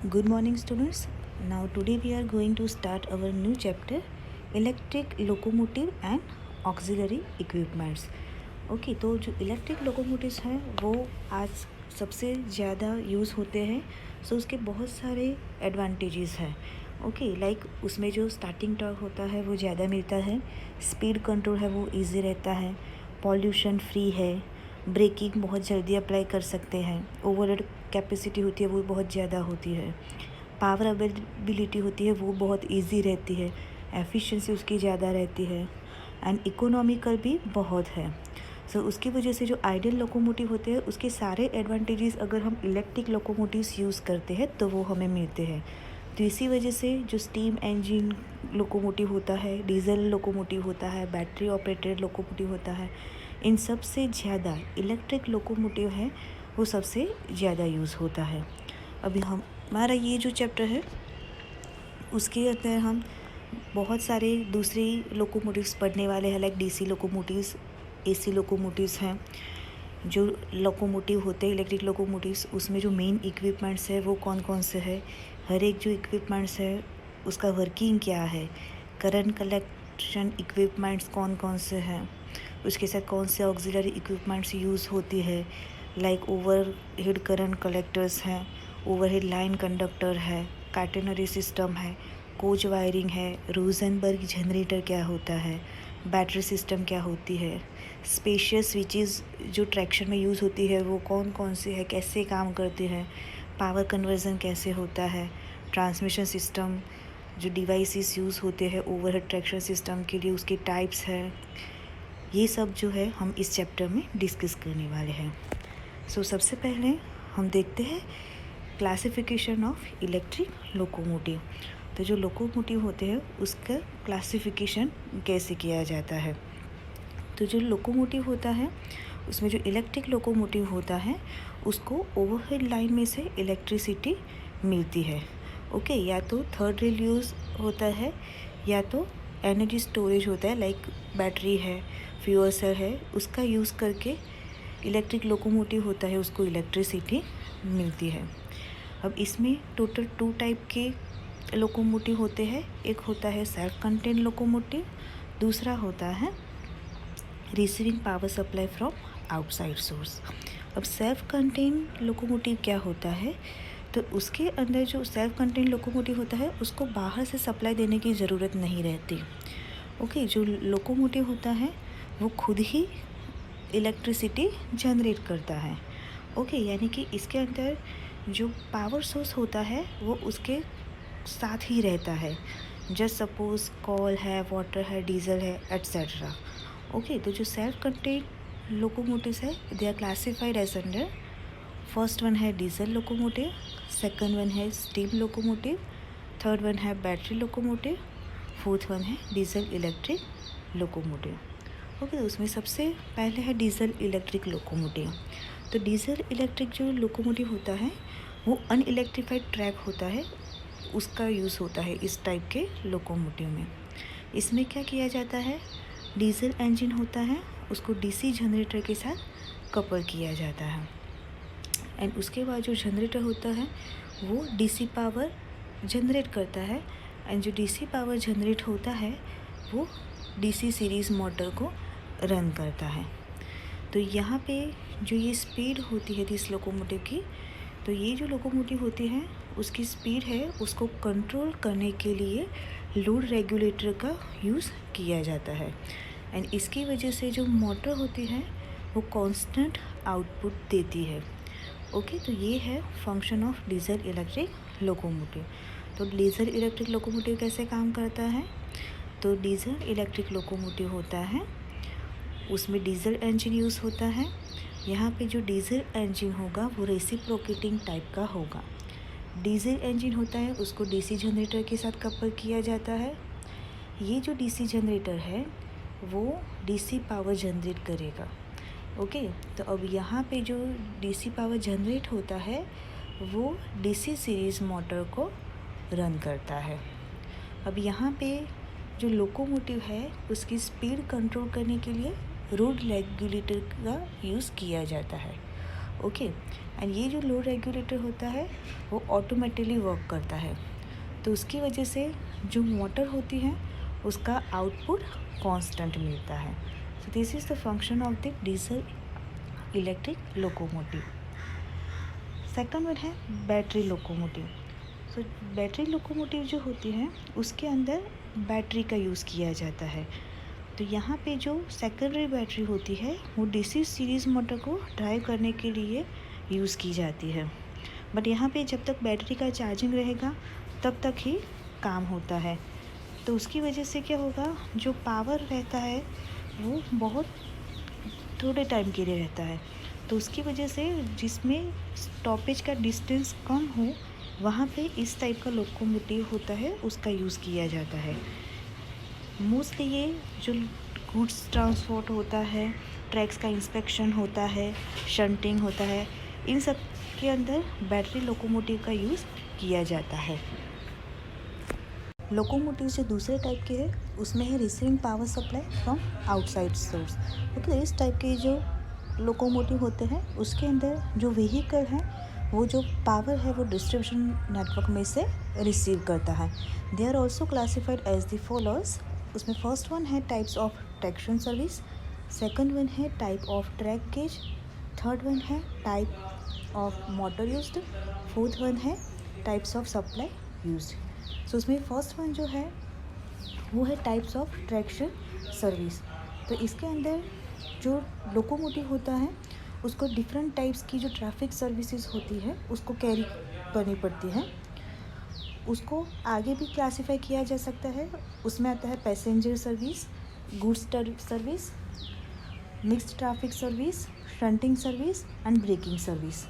Good morning, students. Now, today we are going to start our new chapter, Electric Locomotive and Auxiliary Equipments. Okay तो जो electric locomotives हैं वो आज सबसे ज़्यादा यूज़ होते हैं. सो उसके बहुत सारे एडवांटेजेस हैं. ओके लाइक उसमें जो स्टार्टिंग टॉर्क होता है वो ज़्यादा मिलता है, स्पीड कंट्रोल है वो इजी रहता है, पॉल्यूशन फ्री है, ब्रेकिंग बहुत जल्दी अप्लाई कर सकते हैं, ओवरलोड कैपेसिटी होती है वो बहुत ज़्यादा होती है, पावर अवेलेबिलिटी होती है वो बहुत इजी रहती है, एफिशिएंसी उसकी ज़्यादा रहती है एंड इकोनॉमिकल भी बहुत है. सो उसकी वजह से जो आइडियल लोकोमोटिव होते हैं उसके सारे एडवांटेजेस अगर हम इलेक्ट्रिक लोकोमोटिव्स यूज़ करते हैं तो वो हमें मिलते हैं. तो इसी वजह से जो स्टीम इंजन लोकोमोटिव होता है, डीजल लोकोमोटिव होता है, बैटरी ऑपरेटेड लोकोमोटिव होता है, इन सब से ज़्यादा इलेक्ट्रिक लोकोमोटिव है वो सबसे ज़्यादा यूज़ होता है. अभी हमारा ये जो चैप्टर है उसके अंदर हम बहुत सारे दूसरे लोकोमोटिव्स पढ़ने वाले हैं, like DC locomotives, AC locomotives हैं. जो लोकोमोटिव होते हैं इलेक्ट्रिक लोकोमोटिव्स उसमें जो मेन इक्विपमेंट्स है वो कौन कौन से है, हर एक जो इक्विपमेंट्स है उसका वर्किंग क्या है, करंट कलेक्शन इक्विपमेंट्स कौन कौन से हैं, उसके साथ कौन से ऑक्सिलरी इक्विपमेंट्स यूज़ होती है, लाइक ओवरहेड करंट कलेक्टर्स हैं, ओवरहेड लाइन कंडक्टर है, कैटेनरी सिस्टम है, कोच वायरिंग है, रोजनबर्ग जनरेटर क्या होता है, बैटरी सिस्टम क्या होती है, स्पेशियस स्विचेस जो ट्रैक्शन में यूज़ होती है वो कौन कौन से है, कैसे काम करते हैं, पावर कन्वर्जन कैसे होता है, ट्रांसमिशन सिस्टम जो डिवाइसेस यूज़ होते हैं ओवरहेड ट्रैक्शन सिस्टम के लिए उसके टाइप्स है, ये सब जो है हम इस चैप्टर में डिस्कस करने वाले हैं. सो सबसे पहले हम देखते हैं क्लासिफिकेशन ऑफ इलेक्ट्रिक लोकोमोटिव. तो जो लोकोमोटिव होते हैं उसका क्लासिफिकेशन कैसे किया जाता है. तो जो लोकोमोटिव होता है उसमें जो इलेक्ट्रिक लोकोमोटिव होता है उसको ओवरहेड लाइन में से इलेक्ट्रिसिटी मिलती है. ओके या तो थर्ड रेल यूज़ होता है या तो एनर्जी स्टोरेज होता है, लाइक बैटरी है, फ्यूल सेल है, उसका यूज़ करके इलेक्ट्रिक लोकोमोटिव होता है उसको इलेक्ट्रिसिटी मिलती है. अब इसमें टोटल 2 टाइप के लोकोमोटिव होते हैं. एक होता है सेल्फ कंटेन लोकोमोटिव, दूसरा होता है receiving power supply from outside source. अब सेल्फ कंटेन लोकोमोटिव क्या होता है, तो उसके अंदर जो सेल्फ कंटेन लोकोमोटिव होता है उसको बाहर से सप्लाई देने की ज़रूरत नहीं रहती. ओके जो लोकोमोटिव होता है वो खुद ही इलेक्ट्रिसिटी जनरेट करता है. ओके यानी कि इसके अंदर जो पावर सोर्स होता है वो उसके साथ ही रहता है. जस्ट सपोज कॉल है, वाटर है, डीजल है, एट्सेट्रा. ओके तो जो सेल्फ कंटेन लोकोमोटिव्स है they are classified as under, first one है डीजल लोकोमोटिव, सेकंड वन है स्टीम लोकोमोटिव, थर्ड वन है बैटरी लोकोमोटिव, फोर्थ वन है डीजल इलेक्ट्रिक लोकोमोटिव. ओके तो उसमें सबसे पहले है डीजल इलेक्ट्रिक लोकोमोटिव. तो डीजल इलेक्ट्रिक जो लोकोमोटिव होता है वो अनइलेक्ट्रिफाइड ट्रैक होता है, उसका यूज़ होता है इस टाइप के लोकोमोटिव में. इसमें क्या किया जाता है, डीजल इंजन होता है उसको डीसी जनरेटर के साथ कपल किया जाता है एंड उसके बाद जो जनरेटर होता है वो डीसी पावर जनरेट करता है एंड जो डीसी पावर जनरेट होता है वो डीसी सीरीज़ मोटर को रन करता है. तो यहाँ पे जो ये स्पीड होती है इस लोकोमोटिव की, तो ये जो लोकोमोटिव होती है उसकी स्पीड है उसको कंट्रोल करने के लिए लोड रेगुलेटर का यूज़ किया जाता है एंड इसकी वजह से जो मोटर होती है वो कांस्टेंट आउटपुट देती है. ओके तो ये है function of diesel electric locomotive. तो डीजल इलेक्ट्रिक लोकोमोटिव कैसे काम करता है, तो डीजल इलेक्ट्रिक लोकोमोटिव होता है उसमें डीजल इंजन यूज़ होता है. यहाँ पे जो डीजल इंजन होगा वो रेसिप्रोकेटिंग टाइप का होगा. डीजल इंजन होता है उसको डीसी जनरेटर के साथ कपल किया जाता है. ये जो डीसी जनरेटर है वो डीसी पावर जनरेट करेगा. ओके तो अब यहाँ पे जो डीसी पावर जनरेट होता है वो डीसी सीरीज़ मोटर को रन करता है. अब यहाँ पे जो लोकोमोटिव है उसकी स्पीड कंट्रोल करने के लिए रोड रेगुलेटर का यूज़ किया जाता है. ओके। एंड ये जो लोड रेगुलेटर होता है वो ऑटोमेटिकली वर्क करता है, तो उसकी वजह से जो मोटर होती है उसका आउटपुट कांस्टेंट मिलता है। So this is the function of the diesel electric locomotive. Second one है battery locomotive. So battery locomotive जो होती है उसके अंदर बैटरी का यूज़ किया जाता है। तो यहाँ पे जो सेकेंडरी बैटरी होती है वो डीसी सीरीज़ मोटर को ड्राइव करने के लिए यूज़ की जाती है, बट यहाँ पे जब तक बैटरी का चार्जिंग रहेगा तब तक ही काम होता है। तो उसकी वजह से क्या होगा, जो पावर रहता है वो बहुत थोड़े टाइम के लिए रहता है, तो उसकी वजह से जिसमें स्टॉपेज का डिस्टेंस कम हो वहाँ पे इस टाइप का लोकोमोटिव होता है उसका यूज़ किया जाता है। मोस्टली ये जो गुड्स ट्रांसपोर्ट होता है, ट्रैक्स का इंस्पेक्शन होता है, शंटिंग होता है, इन सब के अंदर बैटरी लोकोमोटिव का यूज़ किया जाता है। लोकोमोटिव जो दूसरे टाइप के है उसमें है receiving power supply from outside source. Okay, इस टाइप के जो लोकोमोटिव होते हैं उसके अंदर जो व्हीकल है वो जो पावर है वो डिस्ट्रीब्यूशन नेटवर्क में से रिसीव करता है। They are also classified as the followers. उसमें फर्स्ट वन है types of traction service, second one है type of track gauge, third one है type of motor used, fourth one है types of supply used. So उसमें first one जो है वो है टाइप्स ऑफ ट्रैक्शन सर्विस। तो इसके अंदर जो लोकोमोटिव होता है उसको डिफरेंट टाइप्स की जो ट्रैफिक सर्विसेज होती है उसको कैरी करनी पड़ती है। उसको आगे भी क्लासिफाई किया जा सकता है। उसमें आता है passenger service, goods service, mixed traffic service, shunting service and braking service.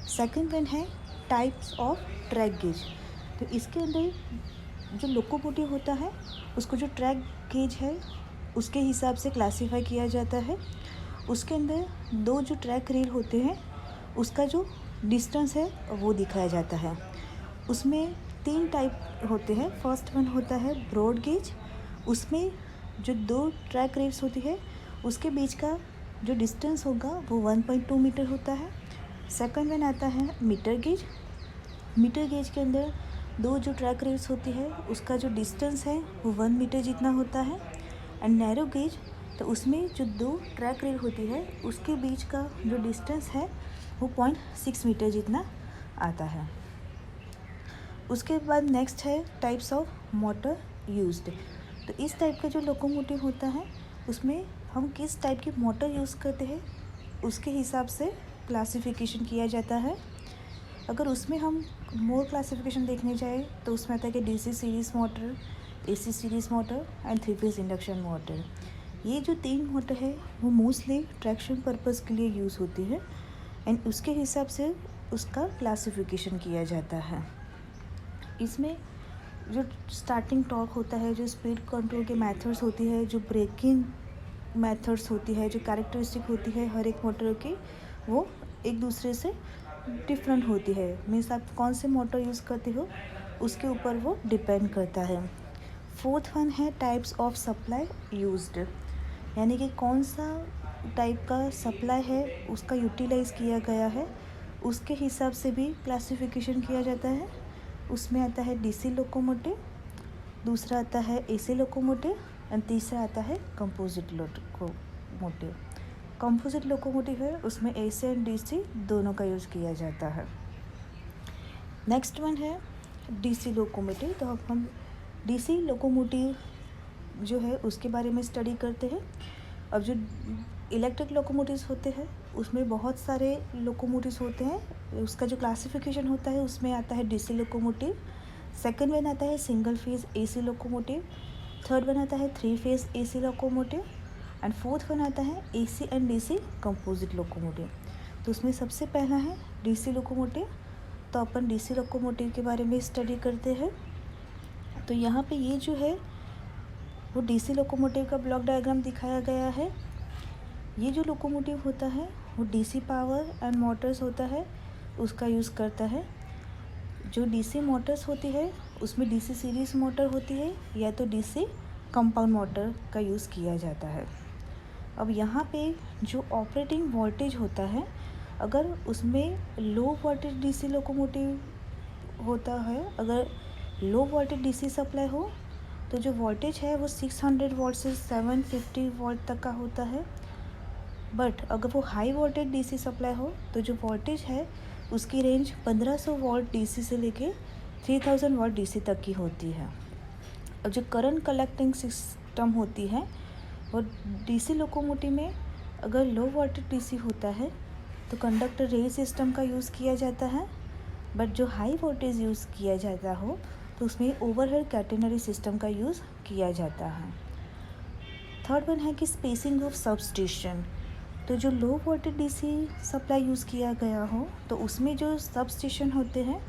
Second one है टाइप्स ऑफ ट्रैक गेज। तो इसके अंदर जो लोकोमोटिव होता है उसको जो ट्रैक गेज है उसके हिसाब से क्लासिफाई किया जाता है। उसके अंदर दो जो ट्रैक रेल होते हैं उसका जो डिस्टेंस है वो दिखाया जाता है। उसमें तीन टाइप होते हैं। फर्स्ट वन होता है ब्रॉड गेज, उसमें जो दो ट्रैक रेल्स होती है उसके बीच का जो डिस्टेंस होगा वो 1.2 मीटर होता है। सेकंड वन आता है मीटर गेज। मीटर गेज के अंदर दो जो ट्रैक रेल्स होती है उसका जो डिस्टेंस है वो 1 मीटर जितना होता है। एंड नैरो गेज, तो उसमें जो दो ट्रैक रेल होती है उसके बीच का जो डिस्टेंस है वो 0.6 मीटर जितना आता है। उसके बाद नेक्स्ट है टाइप्स ऑफ मोटर यूज्ड। तो इस टाइप का जो लोकोमोटिव होता है उसमें हम किस टाइप की मोटर यूज़ करते हैं उसके हिसाब से क्लासिफिकेशन किया जाता है। अगर उसमें हम मोर क्लासिफिकेशन देखने जाए तो उसमें आता है कि DC series motor, AC series motor and 3 phase induction motor. ये जो तीन मोटर है वो मोस्टली ट्रैक्शन पर्पज़ के लिए यूज़ होती है एंड उसके हिसाब से उसका क्लासिफिकेशन किया जाता है। इसमें जो स्टार्टिंग टॉर्क होता है, जो स्पीड कंट्रोल के मेथड्स होती है, जो ब्रेकिंग मेथड्स होती है, जो कैरेक्टरिस्टिक होती है हर एक मोटर की, वो एक दूसरे से डिफरेंट होती है। मीन्स आप कौन से मोटर यूज़ करते हो उसके ऊपर वो डिपेंड करता है। फोर्थ वन है टाइप्स ऑफ सप्लाई यूज्ड, यानी कि कौन सा टाइप का सप्लाई है उसका यूटिलाइज़ किया गया है उसके हिसाब से भी क्लासिफिकेशन किया जाता है। उसमें आता है डीसी लोकोमोटिव, दूसरा आता है एसी लोकोमोटिव एंड तीसरा आता है कंपोजिट लोकोमोटिव। कंपोजिट लोकोमोटिव है उसमें एसी एंड डीसी दोनों का यूज़ किया जाता है। नेक्स्ट वन है डीसी लोकोमोटिव। तो अब हम डीसी लोकोमोटिव जो है उसके बारे में स्टडी करते हैं। अब जो इलेक्ट्रिक लोकोमोटिव्स होते हैं उसमें बहुत सारे लोकोमोटिव्स होते हैं। उसका जो क्लासिफिकेशन होता है उसमें आता है डीसी लोकोमोटिव, सेकंड वन आता है single phase AC locomotive, third one आता है 3 phase AC locomotive and fourth one आता है AC and DC composite locomotive. तो उसमें सबसे पहला है डीसी लोकोमोटिव। तो अपन डीसी लोकोमोटिव के बारे में स्टडी करते हैं। तो यहाँ पे ये जो है वो डीसी लोकोमोटिव का ब्लॉक डायग्राम दिखाया गया है। ये जो लोकोमोटिव होता है वो डीसी पावर एंड मोटर्स होता है उसका यूज़ करता है। जो डीसी मोटर्स होती है उसमें डीसी सीरीज़ मोटर होती है या तो डीसी कंपाउंड मोटर का यूज़ किया जाता है। अब यहाँ पे जो ऑपरेटिंग वोल्टेज होता है अगर उसमें लो वोल्टेज डीसी लोकोमोटिव होता है, अगर लो वोल्टेज डीसी सप्लाई हो तो जो वोल्टेज है वो 600 वोल्ट से 750 वोल्ट तक का होता है। बट अगर वो हाई वोल्टेज डीसी सप्लाई हो तो जो वोल्टेज है उसकी रेंज 1500 वोल्ट डीसी से लेके 3000 वोल्ट डीसी तक की होती है। अब जो करंट कलेक्टिंग सिस्टम होती है वो डीसी लोकोमोटिव में अगर लो वोल्टेज डीसी होता है तो कंडक्टर रेल सिस्टम का यूज़ किया जाता है। बट जो हाई वोल्टेज यूज़ किया जाता हो तो उसमें ओवरहेड कैटेनरी सिस्टम का यूज़ किया जाता है। थर्ड वन है कि स्पेसिंग ऑफ सबस्टेशन। तो जो low voltage DC supply use किया गया हो तो उसमें जो सबस्टेशन होते हैं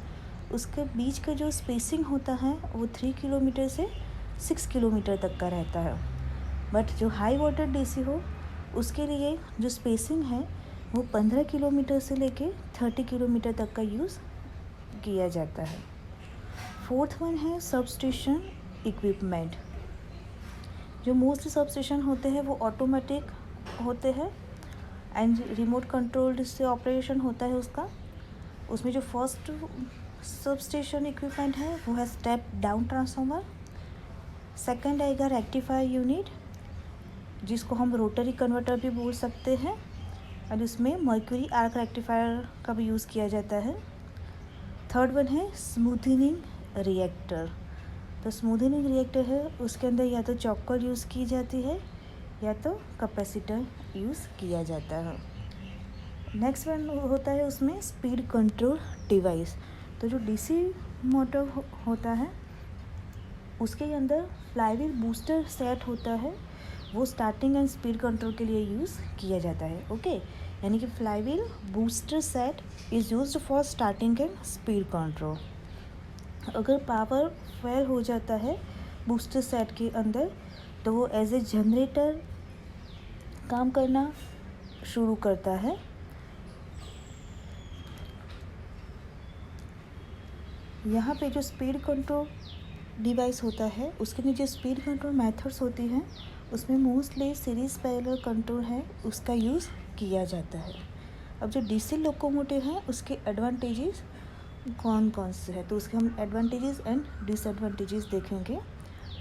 उसके बीच का जो स्पेसिंग होता है वो 3 किलोमीटर से 6 किलोमीटर तक का रहता है। बट जो हाई वोल्टेज डीसी हो उसके लिए जो स्पेसिंग है वो 15 किलोमीटर से लेके 30 किलोमीटर तक का यूज़ किया जाता है। फोर्थ वन है सबस्टेशन इक्विपमेंट। जो मोस्ट सबस्टेशन होते हैं वो ऑटोमेटिक होते हैं एंड रिमोट कंट्रोल्ड से ऑपरेशन होता है उसका। उसमें जो फर्स्ट सबस्टेशन इक्विपमेंट है वो है स्टेप डाउन ट्रांसफार्मर। सेकंड आएगा रेक्टिफायर यूनिट जिसको हम रोटरी कन्वर्टर भी बोल सकते हैं और इसमें मर्क्यूरी आर्क रेक्टिफायर का भी यूज़ किया जाता है। थर्ड वन है स्मूथनिंग रिएक्टर। तो स्मूथनिंग रिएक्टर है उसके अंदर या तो चॉकर यूज़ की जाती है या तो कैपेसिटर यूज़ किया जाता है। नेक्स्ट वन होता है उसमें स्पीड कंट्रोल डिवाइस। तो जो डीसी मोटर होता है उसके अंदर फ्लाईव्हील बूस्टर सेट होता है, वो स्टार्टिंग एंड स्पीड कंट्रोल के लिए यूज़ किया जाता है। ओके, यानी कि flywheel booster set is used for starting and speed control. अगर पावर फेल हो जाता है बूस्टर सेट के अंदर तो वो एज ए जनरेटर काम करना शुरू करता है। यहाँ पे जो स्पीड कंट्रोल डिवाइस होता है उसके लिए जो स्पीड कंट्रोल मेथड्स होती हैं उसमें मोस्टली सीरीज पैरेलल कंट्रोल है उसका यूज़ किया जाता है। अब जो डीसी लोकोमोटिव है उसके एडवांटेजेस कौन कौन से हैं तो उसके हम एडवांटेजेस एंड डिसएडवांटेजेस देखेंगे।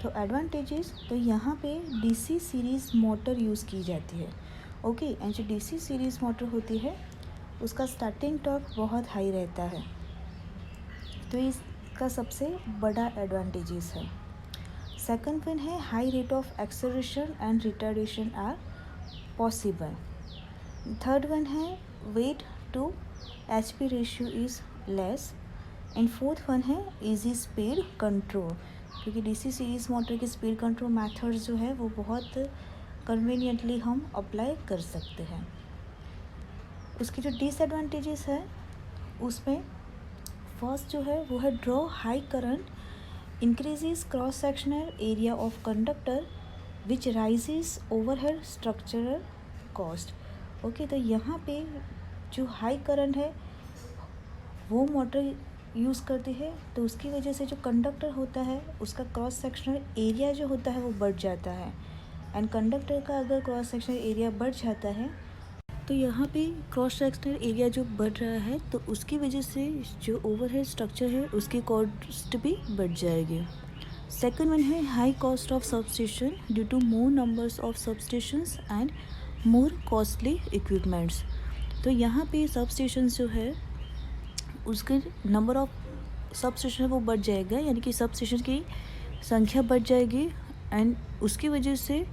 तो एडवांटेजेस, तो यहाँ पे डीसी सीरीज़ मोटर यूज़ की जाती है। ओके, एंड जो डीसी सीरीज़ मोटर होती है उसका स्टार्टिंग टॉर्क बहुत हाई रहता है, तो इसका सबसे बड़ा एडवांटेजेस है। सेकंड वन है high rate of acceleration and retardation are possible. Third one है weight to HP ratio is less. And fourth one है इजी स्पीड कंट्रोल, क्योंकि डीसी सीरीज़ मोटर की स्पीड कंट्रोल मेथड्स जो है वो बहुत कन्वीनियंटली हम अप्लाई कर सकते हैं। उसकी जो डिसएडवांटेजेस है उसमें फर्स्ट जो है वो है draw high current increases cross sectional area of conductor which rises overhead structural cost. Okay, तो यहाँ पे जो हाई करंट है वो मोटर यूज़ करती है तो उसकी वजह से जो कंडक्टर होता है उसका क्रॉस सेक्शनल एरिया जो होता है वो बढ़ जाता है। एंड कंडक्टर का अगर क्रॉस सेक्शनल एरिया बढ़ जाता है तो यहाँ पे क्रॉस सेक्शनल एरिया जो बढ़ रहा है तो उसकी वजह से जो ओवरहेड स्ट्रक्चर है उसकी कॉस्ट भी बढ़ जाएगी। सेकंड वन है high cost of substation due to more numbers of substations and more costly equipments. तो यहाँ पे सबस्टेशन जो है उसके नंबर ऑफ सबस्टेशन वो बढ़ जाएगा, यानी कि सबस्टेशन की संख्या बढ़ जाएगी एंड उसकी वजह से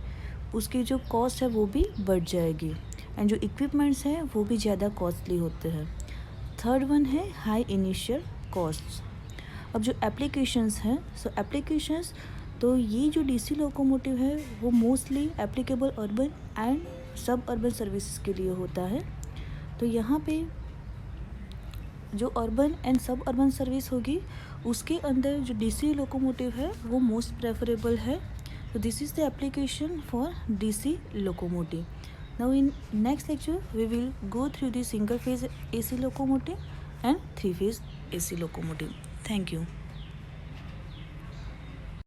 उसकी जो कॉस्ट है वो भी बढ़ जाएगी एंड जो इक्विपमेंट्स हैं वो भी ज़्यादा कॉस्टली होते हैं। थर्ड वन है हाई इनिशियल कॉस्ट्स। अब जो एप्लीकेशंस हैं, सो एप्लीकेशंस, तो ये जो डीसी लोकोमोटिव है वो मोस्टली एप्लीकेबल अर्बन एंड सब अर्बन सर्विसेज के लिए होता है। तो यहाँ पे जो अर्बन एंड सब अर्बन सर्विस होगी उसके अंदर जो डीसी लोकोमोटिव है वो मोस्ट प्रेफरेबल है। So this is the application for DC locomotive. Now in next lecture we will go through the single phase AC locomotive and three phase AC locomotive. Thank you.